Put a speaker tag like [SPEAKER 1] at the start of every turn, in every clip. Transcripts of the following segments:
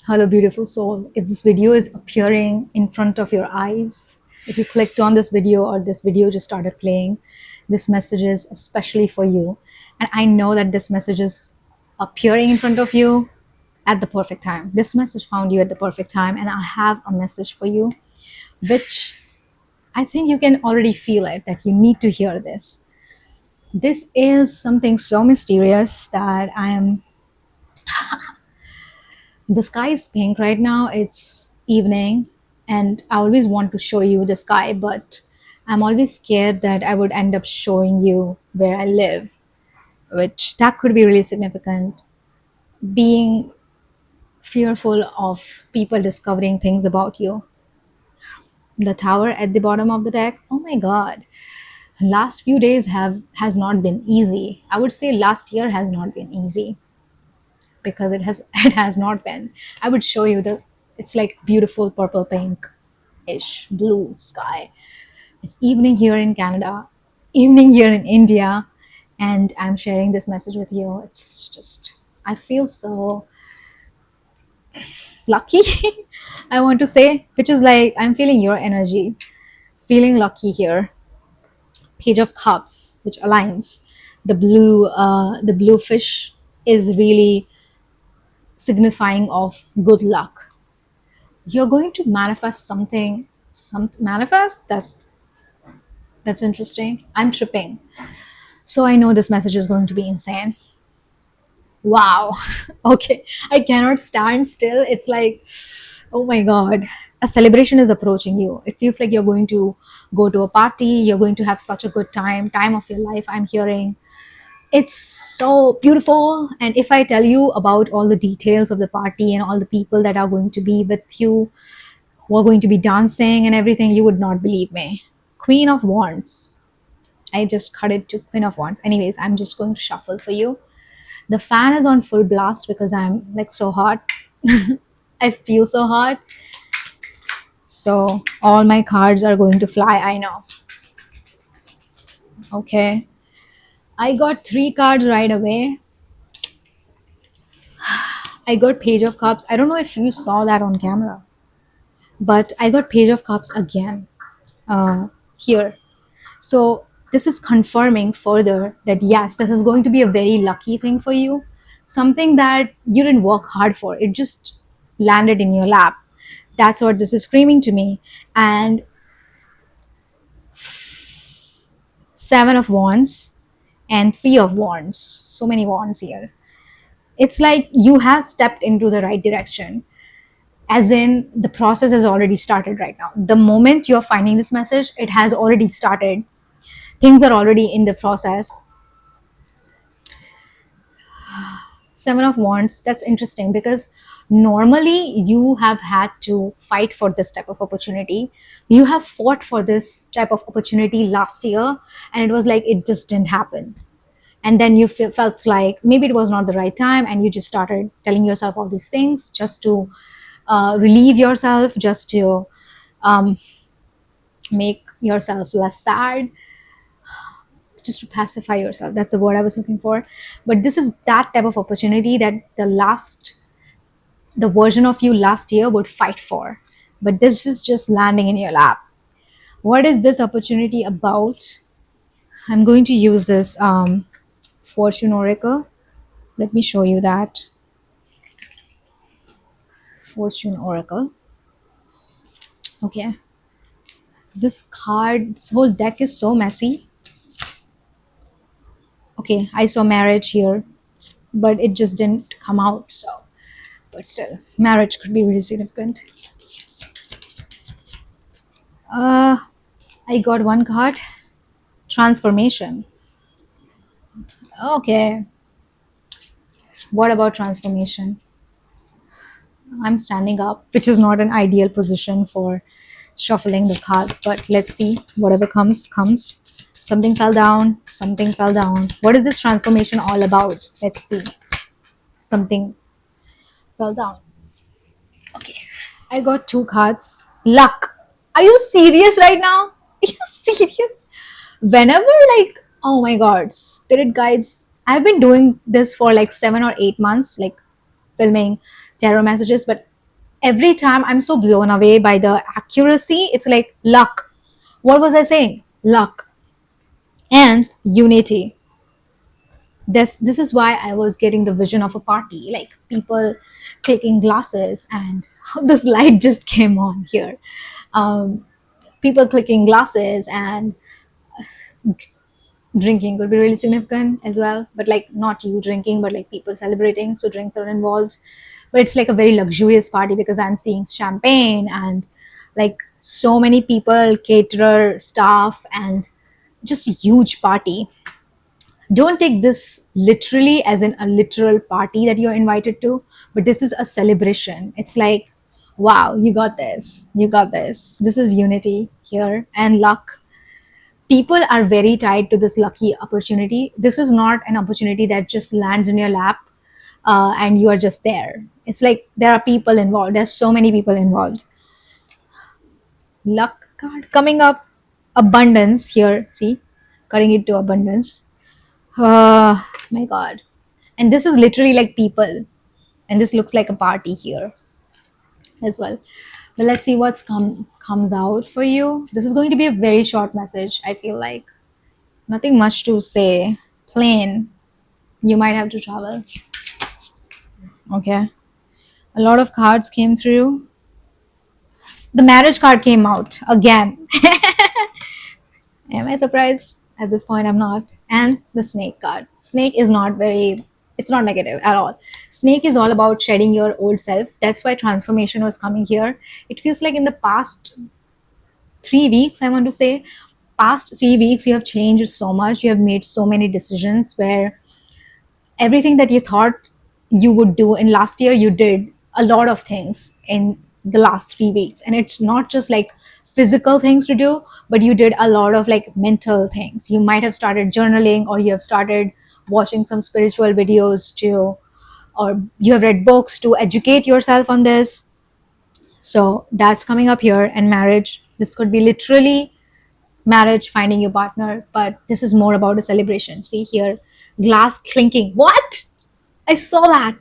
[SPEAKER 1] Hello, beautiful soul. If this video is appearing in front of your eyes, if you clicked on this video or this video just started playing, this message is especially for you. And I know that this message is appearing in front of you at the perfect time. This message found you at the perfect time, and I have a message for you, which I think you can already feel it that you need to hear this. This is something so mysterious that I am. The sky is pink right now. It's evening, and I always want to show you the sky, but I'm always scared that I would end up showing you where I live, which that could be really significant. Being fearful of people discovering things about you. The tower at the bottom of the deck. Oh my god. Last few days have has not been easy. I would say last year has not been easy because it has not been. I would show you the it's like beautiful purple pink ish blue sky. It's evening here in Canada, evening here in India, and I'm sharing this message with you. It's just, I feel so lucky, I want to say, which is like I'm feeling your energy, feeling lucky here. Page of Cups, which aligns. The blue fish is really signifying of good luck. You're going to manifest something. Some manifest. That's interesting. I'm tripping. So I know this message is going to be insane. Wow. Okay. I cannot stand still. It's like, oh my God. A celebration is approaching you. It feels like you're going to go to a party. You're going to have such a good time of your life. I'm hearing it's so beautiful. And if I tell you about all the details of the party and all the people that are going to be with you, who are going to be dancing and everything, you would not believe me. Queen of Wands. I just cut it to Queen of Wands. Anyways, I'm just going to shuffle for you. The fan is on full blast because I'm like so hot. I feel so hot. So all my cards are going to fly. I know. Okay. I got three cards right away. I got Page of Cups. I don't know if you saw that on camera, but I got Page of Cups again here. So this is confirming further that yes, this is going to be a very lucky thing for you. Something that you didn't work hard for. It just landed in your lap. That's what this is screaming to me. And Seven of Wands and Three of Wands. So many wands here. It's like you have stepped into the right direction. As in, the process has already started right now. The moment you're finding this message, it has already started. Things are already in the process. Seven of Wands, that's interesting because normally you have had to fight for this type of opportunity. You have fought for this type of opportunity last year, and it was like it just didn't happen. And then you felt like maybe it was not the right time, and you just started telling yourself all these things just to relieve yourself, just to um, make yourself less sad, just to pacify yourself. That's the word I was looking for. But this is that type of opportunity that the version of you last year would fight for. But this is just landing in your lap. What is this opportunity about? I'm going to use this fortune oracle. Let me show you that fortune oracle. Okay. This whole deck is so messy. Okay, I saw marriage here, but it just didn't come out. So, but still, marriage could be really significant. Uh, I got one card, transformation. Okay, what about transformation? I'm standing up, which is not an ideal position for shuffling the cards, but let's see. Whatever comes, comes. Something fell down, something fell down. What is this transformation all about? Let's see. Something fell down. Okay, I got two cards. Luck. Are you serious right now? Are you serious? Whenever, like, oh my god, spirit guides. I've been doing this for like 7 or 8 months, like filming tarot messages, but Every time I'm so blown away by the accuracy. It's like luck. What was I saying? Luck and unity. This is why I was getting the vision of a party, like people clicking glasses, and this light just came on here. Um, People clicking glasses and drinking could be really significant as well, but like not you drinking, but like people celebrating, so drinks are involved. But it's like a very luxurious party because I'm seeing champagne and like so many people, caterer, staff, and just a huge party. Don't take this literally as in a literal party that you're invited to, but this is a celebration. It's like, wow, you got this, you got this is unity here and luck. People are very tied to this lucky opportunity. This is not an opportunity that just lands in your lap, and you are just there. It's like there are people involved, there's so many people involved. Luck card coming up. Abundance here, see, cutting it to abundance. My god. And this is literally like people, and this looks like a party here as well. But let's see what's comes out for you. This is going to be a very short message, I feel like. Nothing much to say. Plain. You might have to travel. Okay. A lot of cards came through. The marriage card came out again. Am I surprised? At this point, I'm not. And the snake card. Snake is not very, it's not negative at all. Snake is all about shedding your old self. That's why transformation was coming here. It feels like in the past 3 weeks, I want to say, past 3 weeks, you have changed so much. You have made so many decisions where everything that you thought you would do in last year, you did a lot of things in the last 3 weeks. And it's not just like physical things to do, but you did a lot of like mental things. You might have started journaling, or you have started watching some spiritual videos to, or you have read books to educate yourself on this. So that's coming up here. And marriage, this could be literally marriage, finding your partner, but this is more about a celebration. See here, glass clinking. What? I saw that.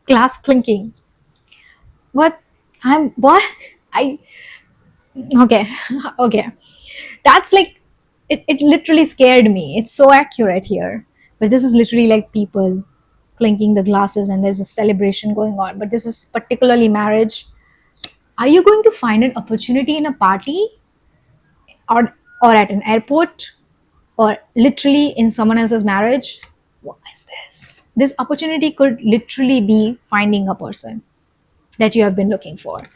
[SPEAKER 1] Glass clinking. What? I'm what? I okay. Okay. That's like it literally scared me. It's so accurate here. But this is literally like people clinking the glasses, and there's a celebration going on. But this is particularly marriage. Are you going to find an opportunity in a party, or at an airport, or literally in someone else's marriage? What is this? This opportunity could literally be finding a person that you have been looking for.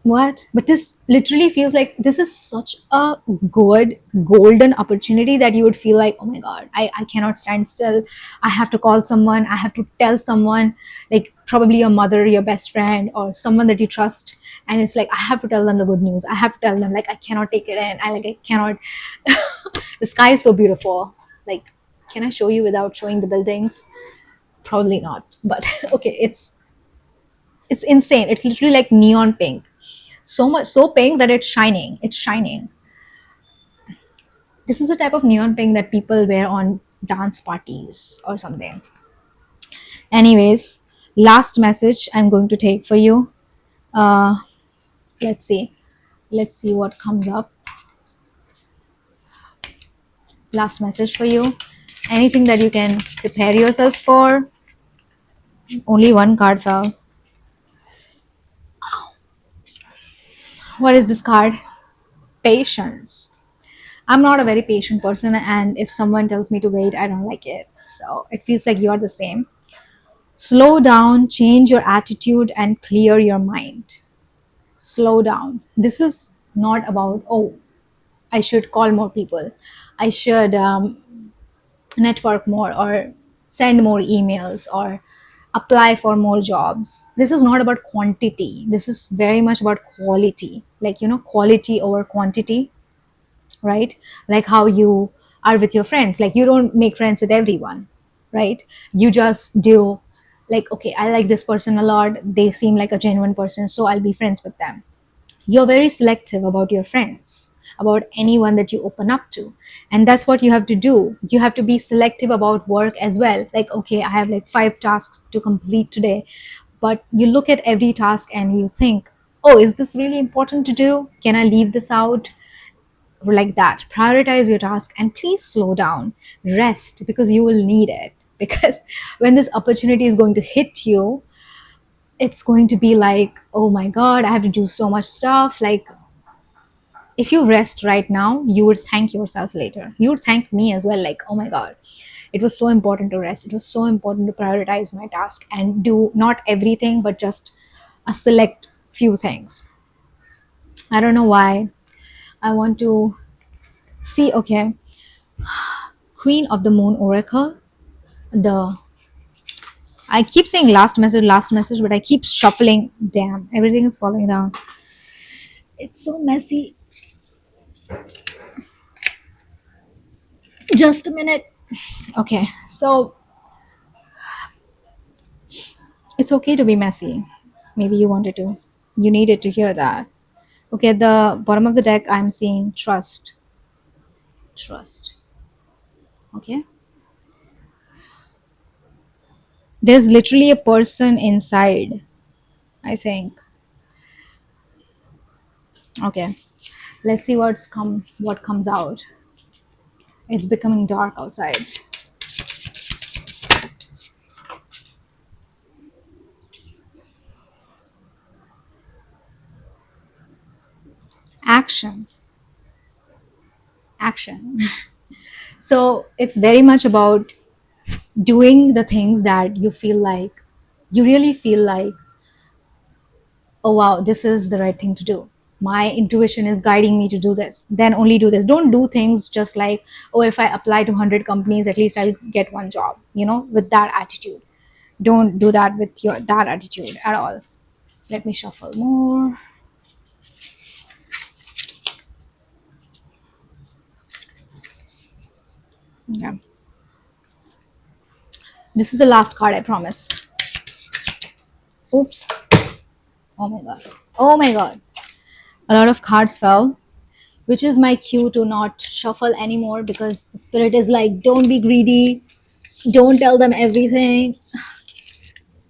[SPEAKER 1] What? But this literally feels like this is such a good golden opportunity that you would feel like, oh my god, I cannot stand still. I have to call someone, I have to tell someone, like probably your mother, your best friend, or someone that you trust. And it's like I have to tell them the good news. I have to tell them, like, I cannot take it in. I cannot. The sky is so beautiful. Like, can I show you without showing the buildings? Probably not. But okay, it's insane. It's literally like neon pink, so much so pink that it's shining. This is a type of neon pink that people wear on dance parties or something. Anyways, last message I'm going to take for you. uh let's see, let's see what comes up. Last message for you. Anything that you can prepare yourself for. Only one card fell. What is this card? Patience. I'm not a very patient person, and if someone tells me to wait, I don't like it. So it feels like you're the same. Slow down, change your attitude, and clear your mind. Slow down. This is not about, oh, I should call more people. I should network more, or send more emails, or apply for more jobs. This is not about quantity. This is very much about quality. Like, quality over quantity, right? Like how you are with your friends. Like, you don't make friends with everyone, right? You just do, like, okay, I like this person a lot, they seem like a genuine person, so I'll be friends with them. You're very selective about your friends, about anyone that you open up to. And that's what you have to do. You have to be selective about work as well. Like, okay, I have like 5 tasks to complete today. but you look at every task and you think, oh, is this really important to do? Can I leave this out? Like that, prioritize your task and please slow down, rest, because you will need it. Because when this opportunity is going to hit you, it's going to be like, oh my god, I have to do so much stuff. Like, if you rest right now, you would thank yourself later. You would thank me as well, like, oh my god, it was so important to rest, it was so important to prioritize my task and do not everything but just a select few things. I don't know why I want to see. Okay, Queen of the Moon Oracle. The I keep saying last message, but I keep shuffling. Damn, everything is falling down. It's so messy. Just a minute. Okay, so it's okay to be messy. Maybe you wanted to. You needed to hear that. Okay, at the bottom of the deck, I'm seeing trust. Trust. Okay. There's literally a person inside, I think. Okay. Let's see what comes out. It's becoming dark outside. Action. Action. So it's very much about doing the things that you really feel like, oh wow, this is the right thing to do. My intuition is guiding me to do this. Then only do this. Don't do things just like, oh, if I apply to 100 companies, at least I'll get one job, with that attitude. Don't do that with your that attitude at all. Let me shuffle more. Yeah. This is the last card, I promise. Oops. Oh my god. Oh my god. A lot of cards fell, which is my cue to not shuffle anymore, because the spirit is like, don't be greedy, don't tell them everything.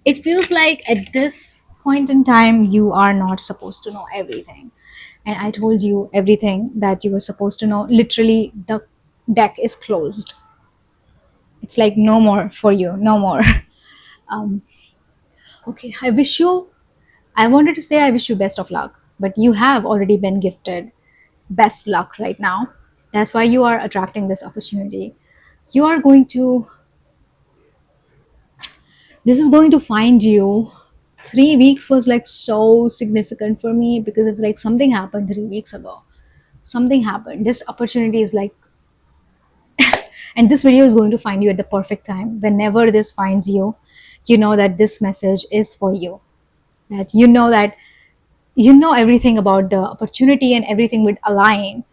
[SPEAKER 1] It feels like at this point in time, you are not supposed to know everything. And I told you everything that you were supposed to know. Literally, the deck is closed. It's like, no more for you, no more. Um, okay, I wanted to say I wish you best of luck, but you have already been gifted best luck right now. That's why you are attracting this opportunity. You are going to, this is going to find you. 3 weeks was like so significant for me, because it's like something happened 3 weeks ago. Something happened. This opportunity is like, and this video is going to find you at the perfect time. Whenever this finds you, you know that this message is for you. That you know everything about the opportunity and everything would align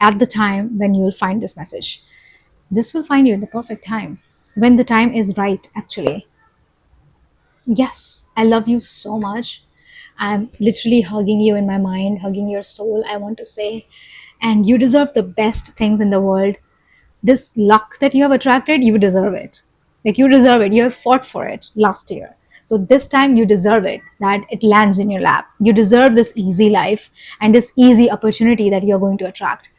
[SPEAKER 1] at the time when you'll find this message. This will find you at the perfect time, when the time is right, actually. Yes, I love you so much. I'm literally hugging you in my mind, hugging your soul, I want to say. And you deserve the best things in the world. This luck that you have attracted, you deserve it. Like, you deserve it. You have fought for it last year. So this time you deserve it, that it lands in your lap. You deserve this easy life and this easy opportunity that you're going to attract.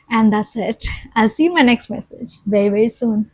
[SPEAKER 1] And that's it. I'll see you in my next message very, very soon.